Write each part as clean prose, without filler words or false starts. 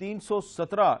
317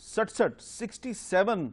67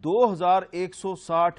2160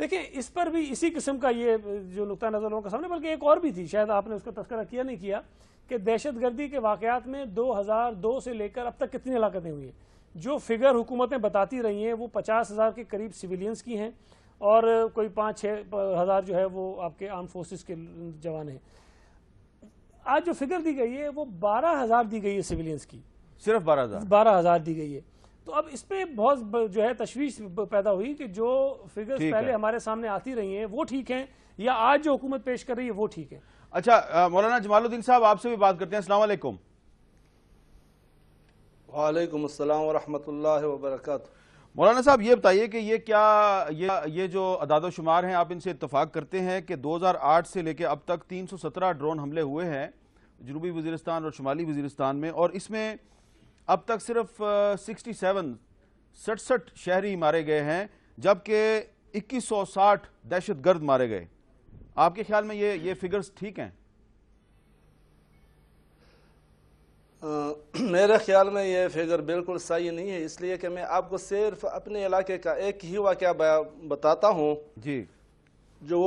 دیکھیں اس پر بھی اسی قسم کا یہ جو نقطہ نظر لوگوں کا سامنے، بلکہ ایک اور بھی تھی، شاید آپ نے اس کا تذکرہ کیا نہیں کیا، کہ دہشت گردی کے واقعات میں 2002 سے لے کر اب تک کتنی ہلاکتیں ہوئی ہیں. جو فگر حکومتیں بتاتی رہی ہیں وہ 50,000 کے قریب سویلینز کی ہیں اور کوئی 5-6 ہزار جو ہے وہ آپ کے آرم فورسز کے جوان ہیں. آج جو فگر دی گئی ہے وہ 12,000 دی گئی ہے سویلینز کی، صرف 12,000 12,000 دی گئی ہے. تو اب اس پہ بہت جو ہے تشویش پیدا ہوئی کہ جو فگرز پہلے ہمارے سامنے آتی رہی ہیں وہ ٹھیک ہیں یا آج جو حکومت پیش کر رہی ہے وہ ٹھیک ہے. اچھا مولانا جمال الدین صاحب آپ سے بھی بات کرتے ہیں. السلام علیکم. وعلیکم السلام ورحمۃ اللہ وبرکاتہ. مولانا صاحب یہ بتائیے کہ یہ کیا یہ جو اعداد و شمار ہیں آپ ان سے اتفاق کرتے ہیں کہ 2008 سے لے کے اب تک 317 ڈرون حملے ہوئے ہیں جنوبی وزیرستان اور شمالی وزیرستان میں، اور اس میں اب تک صرف 67 شہری مارے گئے ہیں جبکہ 2160 دہشت گرد مارے گئے. آپ کے خیال میں یہ فگرز ٹھیک ہیں؟ میرے خیال میں یہ فگر بالکل صحیح نہیں ہے، اس لیے کہ میں آپ کو صرف اپنے علاقے کا ایک ہی واقعہ بتاتا ہوں جی، جو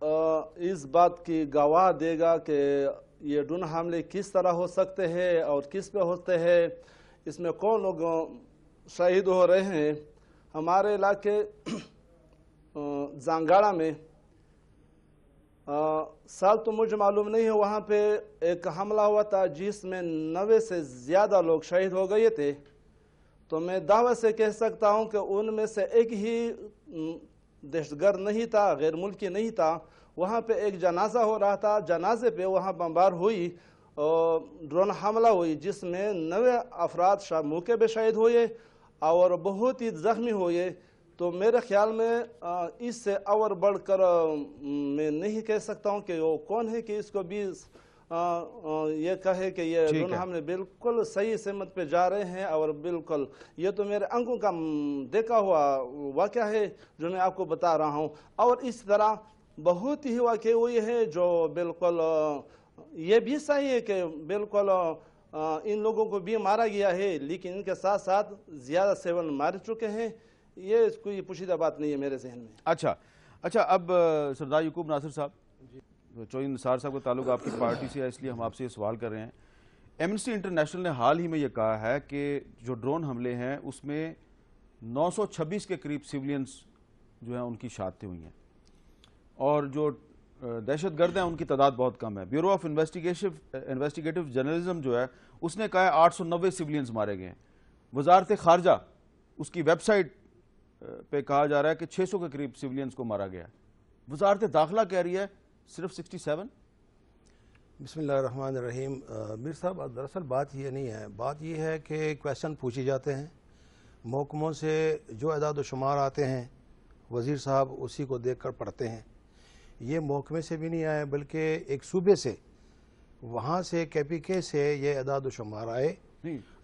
اس بات کی گواہ دے گا کہ یہ ڈرون حملے کس طرح ہو سکتے ہیں اور کس پہ ہوتے ہیں، اس میں کون لوگ شہید ہو رہے ہیں. ہمارے علاقے زانگاڑا میں سال تو مجھے معلوم نہیں ہے، وہاں پہ ایک حملہ ہوا تھا جس میں 90 سے زیادہ لوگ شہید ہو گئے تھے. تو میں دعوی سے کہہ سکتا ہوں کہ ان میں سے ایک ہی دہشت گرد نہیں تھا، غیر ملکی نہیں تھا. وہاں پہ ایک جنازہ ہو رہا تھا، جنازے پہ وہاں بمبار ہوئی، ڈرون حملہ ہوئی جس میں 90 افراد موقع پہ شہید ہوئے اور بہت ہی زخمی ہوئے. تو میرے خیال میں اس سے اور بڑھ کر میں نہیں کہہ سکتا ہوں کہ وہ کون ہے کہ اس کو بھی یہ کہے کہ یہ ڈرون حملے بالکل صحیح سمت پہ جا رہے ہیں. اور بالکل یہ تو میرے آنکھوں کا دیکھا ہوا واقعہ ہے جو میں آپ کو بتا رہا ہوں. اور اس طرح بہت ہی واقعے ہوئے ہیں جو بالکل یہ بھی صحیح ہے کہ بالکل ان لوگوں کو بھی مارا گیا ہے، لیکن ان کے ساتھ ساتھ زیادہ 7 مار چکے ہیں. یہ کوئی پوشیدہ بات نہیں ہے میرے ذہن میں. اچھا اب سردار یعقوب ناصر صاحب، چوہدری نثار صاحب کا تعلق آپ کی پارٹی سے ہے اس لیے ہم آپ سے یہ سوال کر رہے ہیں. ایمنسٹی انٹرنیشنل نے حال ہی میں یہ کہا ہے کہ جو ڈرون حملے ہیں اس میں 926 کے قریب سیولینز جو ہیں ان کی شہادتیں ہوئی ہیں اور جو دہشت گرد ہیں ان کی تعداد بہت کم ہے. بیورو آف انویسٹیگیٹو جرنلزم جو ہے اس نے کہا ہے 890 سیولینز مارے گئے ہیں. وزارت خارجہ اس کی ویب سائٹ پہ کہا جا رہا ہے کہ 600 کے قریب سیولینز کو مارا گیا ہے. وزارت داخلہ کہہ رہی ہے صرف 67. بسم اللہ الرحمن الرحیم. میر صاحب دراصل بات یہ نہیں ہے، بات یہ ہے کہ کویشچن پوچھے جاتے ہیں محکموں سے، جو اعداد و شمار آتے ہیں وزیر صاحب اسی کو دیکھ کر پڑھتے ہیں. یہ محکمے سے بھی نہیں آئے بلکہ ایک صوبے سے، وہاں سے KPK سے یہ اعداد و شمار آئے.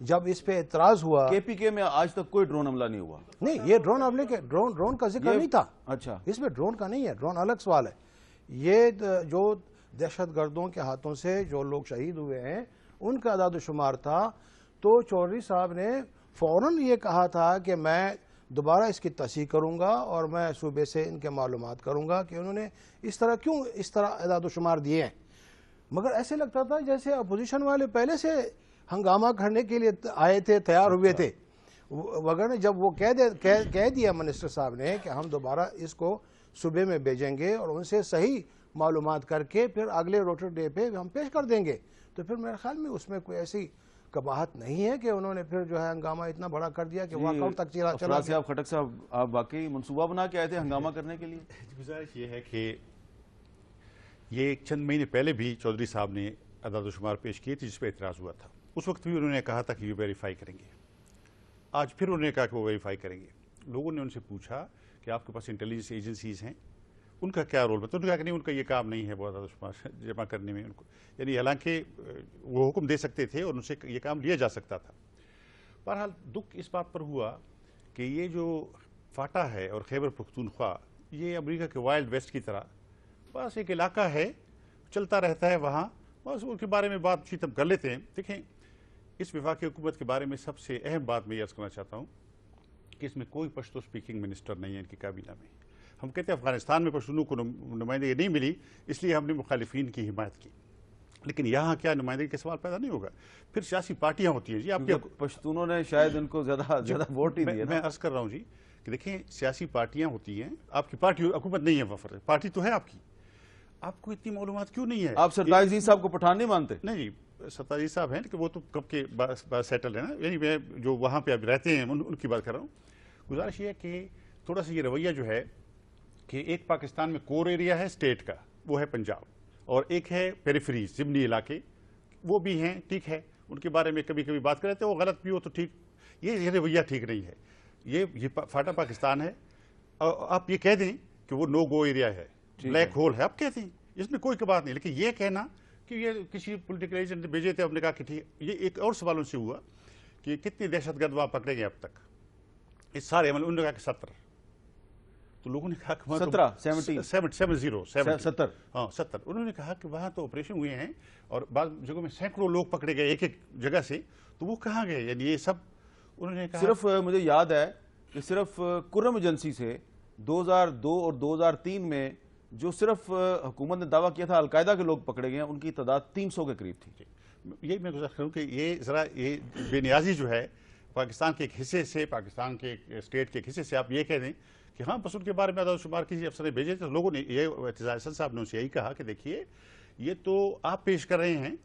جب اس پہ اعتراض ہوا، KPK میں آج تک کوئی ڈرون حملہ نہیں ہوا. نہیں، یہ ڈرون حملے کے ڈرون کا ذکر نہیں تھا. اچھا، اس میں ڈرون کا نہیں ہے، ڈرون الگ سوال ہے. یہ جو دہشت گردوں کے ہاتھوں سے جو لوگ شہید ہوئے ہیں ان کا اعداد و شمار تھا. تو چودھری صاحب نے فوراً یہ کہا تھا کہ میں دوبارہ اس کی تصحیح کروں گا اور میں صوبے سے ان کے معلومات کروں گا کہ انہوں نے اس طرح اعداد و شمار دیے ہیں. مگر ایسے لگتا تھا جیسے اپوزیشن والے پہلے سے ہنگامہ کرنے کے لیے آئے تھے، تیار ہوئے تھے. وغیرہ جب وہ کہہ دیا منسٹر صاحب نے کہ ہم دوبارہ اس کو صوبے میں بھیجیں گے اور ان سے صحیح معلومات کر کے پھر اگلے روٹر ڈے پہ ہم پیش کر دیں گے، تو پھر میرے خیال میں اس میں کوئی ایسی قباحت نہیں ہے کہ انہوں نے پھر جو ہے ہنگامہ اتنا بڑا کر دیا کہ واک آؤٹ تک چلا گیا. صاحب خٹک صاحب، آپ واقعی منصوبہ بنا کے آئے تھے ہنگامہ کرنے کے لیے؟ گزارش یہ ہے کہ یہ چند مہینے پہلے بھی چودھری صاحب نے اعداد و شمار پیش کیے تھے جس پہ اعتراض ہوا تھا. اس وقت بھی انہوں نے کہا تھا کہ یہ ویریفائی کریں گے. آج پھر انہوں نے کہا کہ وہ ویریفائی کریں گے. لوگوں نے ان سے پوچھا کہ آپ کے پاس انٹیلیجنس ایجنسیز ہیں، ان کا کیا رول بتا؟ انہوں نے کہا کہ نہیں، ان کا یہ کام نہیں ہے وہ اعداد و شمار جمع کرنے میں. ان کو یعنی حالانکہ وہ حکم دے سکتے تھے اور ان سے یہ کام لیا جا سکتا تھا. بہرحال دکھ اس بات پر ہوا کہ یہ جو فاٹا ہے اور خیبر پختونخوا، یہ امریکہ کے وائلڈ ویسٹ کی طرح بس ایک علاقہ ہے، چلتا رہتا ہے وہاں، بس ان کے بارے میں بات چیت ہم کر لیتے ہیں. دیکھیں، اس وفاقی حکومت کے بارے میں سب سے اہم بات میں یہ عرض کرنا چاہتا ہوں کہ اس میں کوئی پشتو سپیکنگ منسٹر نہیں ہے ان کی کابینہ میں. ہم کہتے ہیں افغانستان میں پشتونوں کو نمائندگی نہیں ملی اس لیے ہم نے مخالفین کی حمایت کی، لیکن یہاں کیا نمائندگی کے سوال پیدا نہیں ہوگا؟ پھر سیاسی پارٹیاں ہوتی ہیں جی، آپ پشتونوں نے شاید ان کو زیادہ ووٹ ہی دیے. میں عرض کر رہا ہوں جی کہ دیکھیں سیاسی پارٹیاں ہوتی ہیں، آپ کی پارٹی حکومت نہیں ہے، وفر پارٹی تو ہے آپ کی، آپ کو اتنی معلومات کیوں نہیں ہے؟ آپ سرتاج عزیز صاحب کو پٹھان نہیں مانتے؟ نہیں جی، سرتاج عزیز صاحب ہیں کہ وہ تو کب کے سیٹل ہیں نا، یعنی میں جو وہاں پہ اب رہتے ہیں ان کی بات کر رہا ہوں. گزارش یہ ہے کہ تھوڑا سا یہ رویہ جو ہے کہ ایک پاکستان میں کور ایریا ہے اسٹیٹ کا، وہ ہے پنجاب، اور ایک ہے پیریفریز ضمنی علاقے، وہ بھی ہیں، ٹھیک ہے، ان کے بارے میں کبھی کبھی بات کر رہے تھے، وہ غلط بھی ہو تو ٹھیک، یہ رویہ ٹھیک نہیں ہے. یہ فاٹا پاکستان ہے، آپ یہ کہہ دیں کہ وہ نو گو ایریا ہے، بلیک ہول ہے، آپ کہتے ہیں، اس میں کوئی بات نہیں، لیکن یہ کہنا کہ یہ کسی پولیٹیکل ایجنٹ نے بھیجے تھے، ہم نے کہا کہ ٹھیک. یہ ایک اور سوالوں سے ہوا کہ کتنے دہشت گرد وہاں پکڑے گئے اب تک، اس سارے عمل، انہوں نے کہا کہ 17، تو لوگوں نے کہا کہ 70 ہاں 70، انہوں نے کہا کہ وہاں تو آپریشن ہوئے ہیں اور بعض جگہوں میں سینکڑوں لوگ پکڑے گئے ایک ایک جگہ سے، تو وہ کہاں گئے؟ یعنی یہ سب انہوں نے کہا. صرف مجھے یاد ہے کہ صرف کرم ایجنسی سے 2002 اور 2003 میں جو صرف حکومت نے دعویٰ کیا تھا القاعدہ کے لوگ پکڑے گئے ہیں، ان کی تعداد 300 کے قریب تھی. یہ میں گزارش کروں کہ یہ ذرا یہ بے نیازی جو ہے پاکستان کے ایک حصے سے، پاکستان کے ایک اسٹیٹ کے ایک حصے سے آپ یہ کہہ دیں کہ ہاں بس ان کے بارے میں اعداد و شمار کسی افسر نے بھیجے تھے، لوگوں نے یہ اعتزاز احسن صاحب نے ان سے یہی کہا کہ دیکھیے یہ تو آپ پیش کر رہے ہیں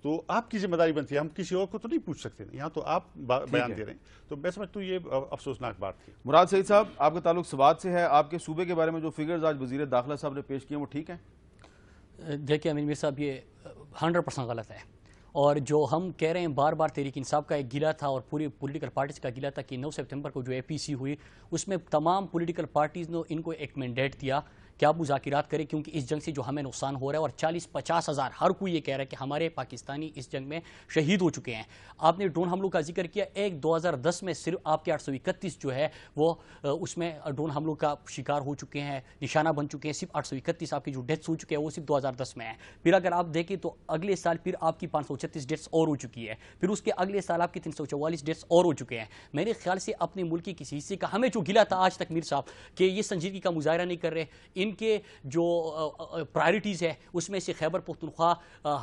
تو آپ کی ذمہ داری بنتی ہے، ہم کسی اور کو تو نہیں پوچھ سکتے، یہاں تو آپ بیان دے رہے ہیں. تو میں سمجھتا ہوں یہ افسوسناک بات تھی. مراد سعید صاحب، آپ کا تعلق سوات سے ہے، آپ کے صوبے کے بارے میں جو فگرز آج وزیر داخلہ صاحب نے پیش کیے وہ ٹھیک ہیں؟ دیکھیے امین میر صاحب، یہ 100% غلط ہے، اور جو ہم کہہ رہے ہیں بار بار تحریک انصاف کا ایک گلہ تھا اور پوری پولیٹیکل پارٹیز کا گلہ تھا کہ 9 سپتمبر کو جو اے پی سی ہوئی اس میں تمام پولیٹیکل پارٹیز نے ان کو ایک مینڈیٹ دیا کہ آپ مذاکرات کریں، کیونکہ اس جنگ سے جو ہمیں نقصان ہو رہا ہے، اور 40-50 ہزار ہر کوئی یہ کہہ رہا ہے کہ ہمارے پاکستانی اس جنگ میں شہید ہو چکے ہیں. آپ نے ڈرون حملوں کا ذکر کیا، ایک 2010 میں صرف آپ کے 831 جو ہے وہ اس میں ڈرون حملوں کا شکار ہو چکے ہیں، نشانہ بن چکے ہیں. صرف 831 آپ کی جو ڈیتھس ہو چکے ہیں وہ صرف 2010 میں ہیں. پھر اگر آپ دیکھیں تو اگلے سال پھر آپ کی 536 ڈیتھس اور ہو چکی ہے، پھر اس کے اگلے سال آپ کی 344 ڈیتھس اور ہو چکے ہیں. میرے خیال سے اپنے ملک کے کسی حصے کا ہمیں جو گلہ تھا آج تک میر صاحب کہ یہ سنجیدگی کا مظاہرہ نہیں کر رہے، ان کے جو پرائرٹیز ہے اس میں سے خیبر پختونخوا،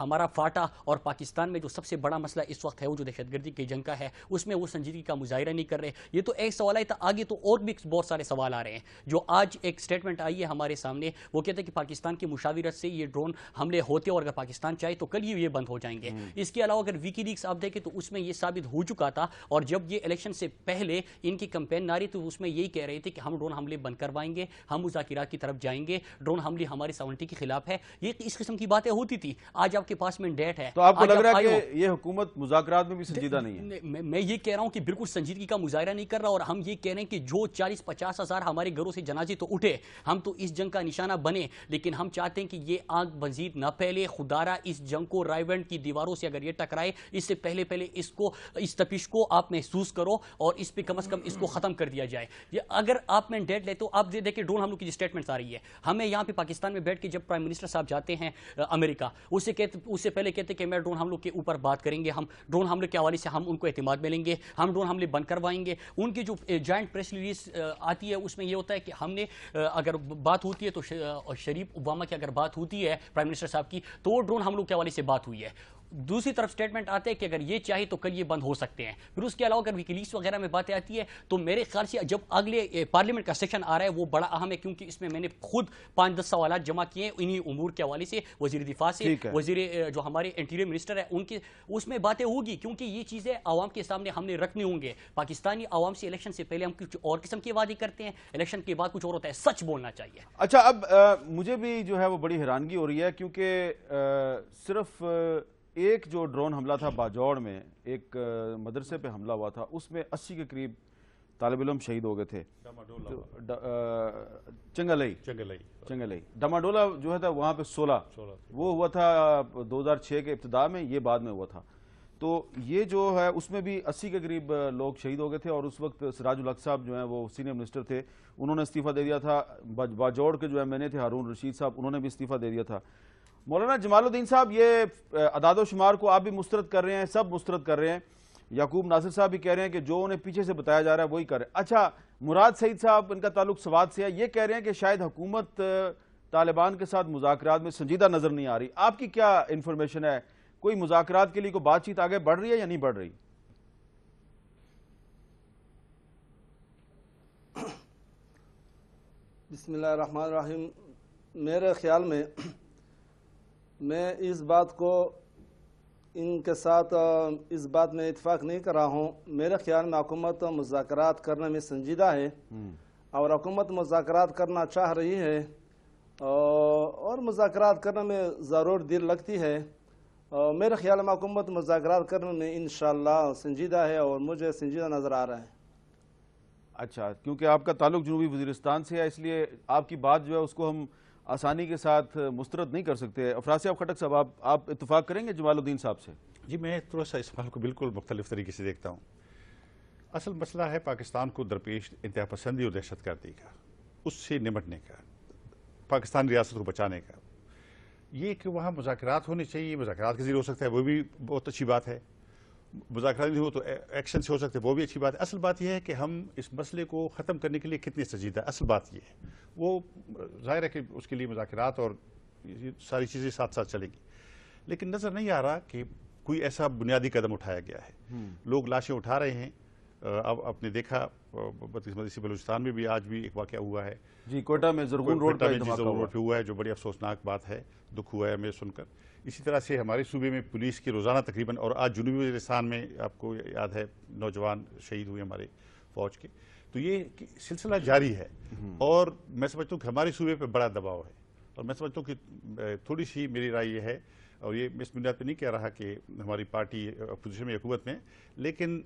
ہمارا فاٹا، اور پاکستان میں جو سب سے بڑا مسئلہ اس وقت ہے وہ جو دہشت گردی کی جنگ کا ہے، اس میں وہ سنجیدگی کا مظاہرہ نہیں کر رہے. یہ تو ایک سوال ہے، آگے تو اور بھی بہت سارے سوال آ رہے ہیں. جو آج ایک سٹیٹمنٹ آئی ہے ہمارے سامنے، وہ کہتے ہیں کہ پاکستان کی مشاورت سے یہ ڈرون حملے ہوتے اور اگر پاکستان چاہے تو کل یہ بند ہو جائیں گے. اس کے علاوہ اگر ویکی لیکس آپ دیکھیں تو اس میں یہ ثابت ہو چکا تھا، اور جب یہ الیکشن سے پہلے ان کی کمپین ناری تو اس میں یہی کہہ رہے تھے کہ ہم ڈرون حملے بند کروائیں گے، ہم مذاکرات کی طرف جائیں گے، ڈرون حملے ہماری ساورنٹی کے خلاف ہے. یہ اس قسم کی باتیں ہوتی تھی. آج آپ کے پاس مینڈیٹ ہے، تو آپ کو لگ رہا ہے کہ یہ حکومت مذاکرات میں بھی سنجیدہ نہیں ہے؟ میں یہ کہہ رہا ہوں کہ بالکل سنجیدگی کا مظاہرہ نہیں کر رہا، اور ہم یہ کہہ رہے ہیں کہ جو 40-50 ہزار ہمارے گھروں سے جنازے تو اٹھے، ہم تو اس جنگ کا نشانہ بنے، لیکن ہم چاہتے ہیں کہ یہ آگ مزید نہ پھیلے. خدارہ اس جنگ کو رائیونڈ کی دیواروں سے اگر یہ ٹکرائے، اس سے پہلے اس تپش کو آپ محسوس کرو اور اس پہ کم از کم اس کو ختم کر دیا جائے. اگر آپ مینڈیٹ لے تو آپ دیکھیں ڈرون حملوں کی جو اسٹیٹمنٹس آ رہی ہے، ہمیں یہاں پہ پاکستان میں بیٹھ کے جب پرائم منسٹر صاحب جاتے ہیں امریکہ، اس سے پہلے کہتے ہیں کہ میں ڈرون حملوں کے اوپر بات کریں گے، ہم ڈرون حملے کے حوالے سے ہم ان کو اعتماد ملیں گے، ہم ڈرون حملے بند کروائیں گے. ان کی جو جوائنٹ پریس ریلیز آتی ہے اس میں یہ ہوتا ہے کہ ہم نے اگر بات ہوتی ہے تو شریف اوباما کی اگر بات ہوتی ہے پرائم منسٹر صاحب کی تو وہ ڈرون حملوں کے حوالے سے بات ہوئی ہے. دوسری طرف سٹیٹمنٹ آتے ہیں کہ اگر یہ چاہے تو کل یہ بند ہو سکتے ہیں. پھر اس کے علاوہ اگر ویکیلیکس وغیرہ میں باتیں آتی ہے تو میرے خیال سے جب اگلے پارلیمنٹ کا سیشن آ رہا ہے وہ بڑا اہم ہے، کیونکہ اس میں نے خود 5-10 سوالات جمع کیے ہیں انہی امور کے حوالے سے، وزیر دفاع سے، وزیر جو ہمارے انٹیریئر منسٹر ہے ان کے، اس میں باتیں ہوگی، کیونکہ یہ چیزیں عوام کے سامنے ہم نے رکھنے ہوں گے. پاکستانی عوام سے الیکشن سے پہلے ہم کچھ اور قسم کے وعدے کرتے ہیں، الیکشن کے بعد کچھ اور ہوتا ہے. سچ بولنا چاہیے. اچھا، اب مجھے بھی جو ہے وہ بڑی حیرانگی ہو رہی ہے، کیونکہ صرف ایک جو ڈرون حملہ تھا باجوڑ میں، ایک مدرسے پہ حملہ ہوا تھا، اس میں 80 کے قریب طالب علم شہید ہو گئے تھے. چنگلئی ڈماڈولا جو ہے تھا وہاں پہ 16 وہ ہوا تھا 2006 کے ابتدا میں، یہ بعد میں ہوا تھا. تو یہ جو ہے اس میں بھی 80 کے قریب لوگ شہید ہو گئے تھے، اور اس وقت سراج الحق صاحب جو ہیں وہ سینئر منسٹر تھے، انہوں نے استعفیٰ دے دیا تھا. باجوڑ کے جو MNA تھے ہارون رشید صاحب، انہوں نے بھی استعفیٰ دے دیا تھا. مولانا جمال الدین صاحب، یہ اعداد و شمار کو آپ بھی مسترد کر رہے ہیں، سب مسترد کر رہے ہیں، یعقوب ناصر صاحب بھی کہہ رہے ہیں کہ جو انہیں پیچھے سے بتایا جا رہا ہے وہی کر رہے ہیں. اچھا مراد سعید صاحب، ان کا تعلق سوات سے ہے، یہ کہہ رہے ہیں کہ شاید حکومت طالبان کے ساتھ مذاکرات میں سنجیدہ نظر نہیں آ رہی. آپ کی کیا انفارمیشن ہے؟ کوئی مذاکرات کے لیے کوئی بات چیت آگے بڑھ رہی ہے یا نہیں بڑھ رہی؟ بسم اللہ الرحمن الرحیم. میرے خیال میں اس بات کو ان کے ساتھ اس بات میں اتفاق نہیں کر رہا ہوں. میرے خیال میں حکومت مذاکرات کرنے میں سنجیدہ ہے اور حکومت مذاکرات کرنا چاہ رہی ہے اور مذاکرات کرنے میں ضرور دیر لگتی ہے. میرے خیال میں حکومت مذاکرات کرنے میں انشاءاللہ سنجیدہ ہے اور مجھے سنجیدہ نظر آ رہا ہے. اچھا، کیونکہ آپ کا تعلق جنوبی وزیرستان سے ہے اس لیے آپ کی بات جو ہے اس کو ہم آسانی کے ساتھ مسترد نہیں کر سکتے. افراز صاحب خٹک صاحب، آپ اتفاق کریں گے جمال الدین صاحب سے؟ جی، میں تھوڑا سا اس سوال کو بالکل مختلف طریقے سے دیکھتا ہوں. اصل مسئلہ ہے پاکستان کو درپیش انتہا پسندی اور دہشت گردی کا، اس سے نمٹنے کا، پاکستان ریاست کو بچانے کا. یہ کہ وہاں مذاکرات ہونے چاہیے، مذاکرات کے ذریعے ہو سکتا ہے، وہ بھی بہت اچھی بات ہے. مذاکرات نہیں ہو تو ایکشن سے ہو سکتے، وہ بھی اچھی بات ہے. اصل بات یہ ہے کہ ہم اس مسئلے کو ختم کرنے کے لیے کتنے سنجیدہ. اصل بات یہ ہے، وہ ظاہر ہے کہ اس کے لیے مذاکرات اور ساری چیزیں ساتھ ساتھ چلیں گی، لیکن نظر نہیں آ رہا کہ کوئی ایسا بنیادی قدم اٹھایا گیا ہے. لوگ لاشیں اٹھا رہے ہیں. اب آپ نے دیکھا بدقسمتی بلوچستان میں بھی آج بھی ایک واقعہ ہوا ہے. جی، کوئٹہ میں زرغون روڈ پہ ہوا ہے، جو بڑی افسوسناک بات ہے. دکھ ہوا ہے ہمیں سن کر. اسی طرح سے ہمارے صوبے میں پولیس کی روزانہ تقریباً، اور آج جنوبی وزیرستان میں آپ کو یاد ہے نوجوان شہید ہوئے ہمارے فوج کے. تو یہ سلسلہ جاری ہے اور میں سمجھتا ہوں کہ ہمارے صوبے پہ بڑا دباؤ ہے. اور میں سمجھتا ہوں کہ تھوڑی سی میری رائے یہ ہے، اور یہ اس بنیاد پہ نہیں کہہ رہا کہ ہماری پارٹی اپوزیشن میں حکومت میں، لیکن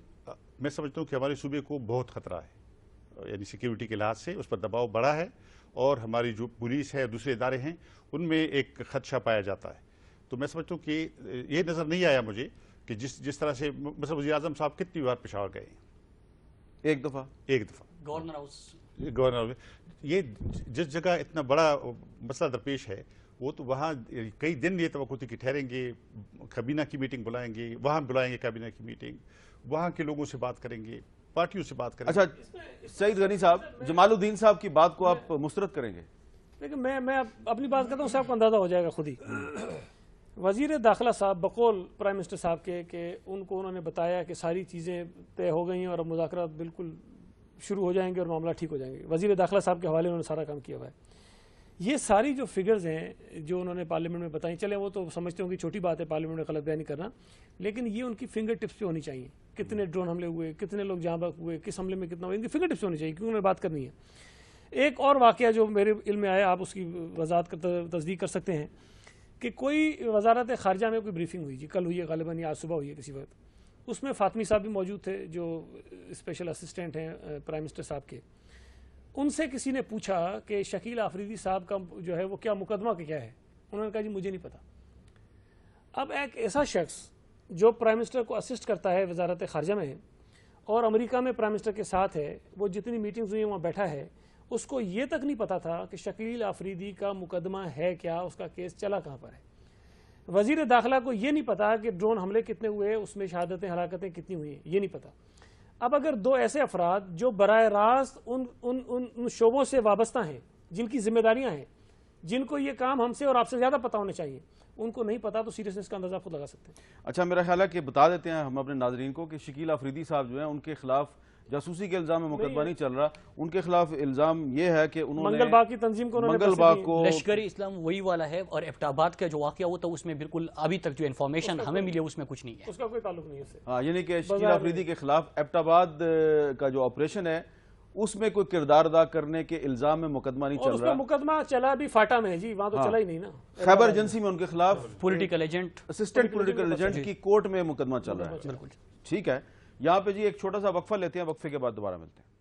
میں سمجھتا ہوں کہ ہمارے صوبے کو بہت خطرہ ہے، یعنی سیکیورٹی کے لحاظ سے اس پر دباؤ بڑا ہے اور ہماری جو پولیس ہے، دوسرے ادارے ہیں، ان میں ایک خدشہ پایا جاتا ہے. تو میں سمجھتا ہوں کہ یہ نظر نہیں آیا مجھے کہ جس طرح سے مثلا وزیر اعظم صاحب کتنی بار پشاور گئے ہیں. ایک دفعہ گورنر ہاؤس، گورنر. یہ جس جگہ اتنا بڑا مسئلہ درپیش ہے، وہ تو وہاں کئی دن یہ توقع تھی کہ ٹھہریں گے، کابینہ کی میٹنگ بلائیں گے، وہاں بلائیں گے کابینہ کی میٹنگ، وہاں کے لوگوں سے بات کریں گے، پارٹیوں سے بات کریں گے. اچھا سعید غنی صاحب، جمال الدین صاحب کی بات کو آپ مسترد کریں گے؟ لیکن میں اپنی بات کرتا ہوں، صاحب کو اندازہ ہو جائے گا خود ہی. وزیر داخلہ صاحب بقول پرائم منسٹر صاحب کے کہ انہوں نے بتایا کہ ساری چیزیں طے ہو گئی ہیں اور اب مذاکرات بالکل شروع ہو جائیں گے اور معاملہ ٹھیک ہو جائیں گے. وزیر داخلہ صاحب کے حوالے انہوں نے سارا کام کیا ہوا ہے. یہ ساری جو فگرز ہیں جو انہوں نے پارلیمنٹ میں بتائیں، چلیں وہ تو سمجھتے ہوں کہ چھوٹی بات ہے پارلیمنٹ میں غلط بیانی کرنا، لیکن یہ ان کی فنگر ٹپس پہ ہونی چاہیے. کتنے ڈرون حملے ہوئے، کتنے لوگ جاں بحق ہوئے، کس حملے میں کتنا ہوئے، ان کی فنگر ٹپس ہونی چاہیے کیونکہ انہوں نے بات کرنی ہے. ایک اور واقعہ جو میرے علم میں آیا، آپ اس کی وضاحت تصدیق کر سکتے ہیں، کہ کوئی وزارت خارجہ میں کوئی بریفنگ ہوئی، جی کل ہوئی ہے غالباً یا آج صبح ہوئی ہے کسی وقت. اس میں فاطمی صاحب بھی موجود تھے جو اسپیشل اسسٹنٹ ہیں پرائم منسٹر صاحب کے. ان سے کسی نے پوچھا کہ شکیل آفریدی صاحب کا جو ہے وہ کیا مقدمہ کیا ہے. انہوں نے کہا جی مجھے نہیں پتا. اب ایک ایسا شخص جو پرائم منسٹر کو اسسٹ کرتا ہے وزارت خارجہ میں اور امریکہ میں پرائم منسٹر کے ساتھ ہے، وہ جتنی میٹنگز ہوئی ہیں وہاں بیٹھا ہے، اس کو یہ تک نہیں پتا تھا کہ شکیل آفریدی کا مقدمہ ہے کیا، اس کا کیس چلا کہاں پر ہے. وزیر داخلہ کو یہ نہیں پتا کہ ڈرون حملے کتنے ہوئے، اس میں شہادتیں ہلاکتیں کتنی ہوئی ہیں، یہ نہیں پتا. اب اگر دو ایسے افراد جو براہ راست ان شعبوں سے وابستہ ہیں، جن کی ذمہ داریاں ہیں، جن کو یہ کام ہم سے اور آپ سے زیادہ پتہ ہونے چاہیے، ان کو نہیں پتا، تو سیریسنس کا اندازہ خود لگا سکتے ہیں. اچھا، میرا خیال ہے کہ بتا دیتے ہیں ہم اپنے ناظرین کو کہ شکیل آفریدی صاحب جو ہیں ان کے خلاف جاسوسی کے الزام میں مقدمہ نہیں چل رہا. ان کے خلاف الزام یہ ہے کہ انہوں نے منگل باغ کی تنظیم کو منگل باغ کو لشکری اسلام وہی والا ہے، اور ایبٹ آباد کا جو واقعہ ہوا تھا اس میں بالکل ابھی تک جو انفارمیشن ہمیں ملی ہے اس میں کچھ نہیں ہے، اس کا کوئی تعلق نہیں ہے اس سے. ہاں، یعنی کہ شکیل آفریدی کے خلاف ایبٹ آباد کا جو آپریشن ہے اس میں کوئی کردار ادا کرنے کے الزام میں مقدمہ نہیں چل رہا. مقدمہ چلا بھی فاٹا میں جی، وہاں تو چلا ہی نہیں نا. خیبر ایجنسی میں ان کے خلاف political agent, assistant political agent کی کورٹ میں مقدمہ چل رہا ہے. ٹھیک ہے، یہاں پہ جی ایک چھوٹا سا وقفہ لیتے ہیں، وقفے کے بعد دوبارہ ملتے ہیں.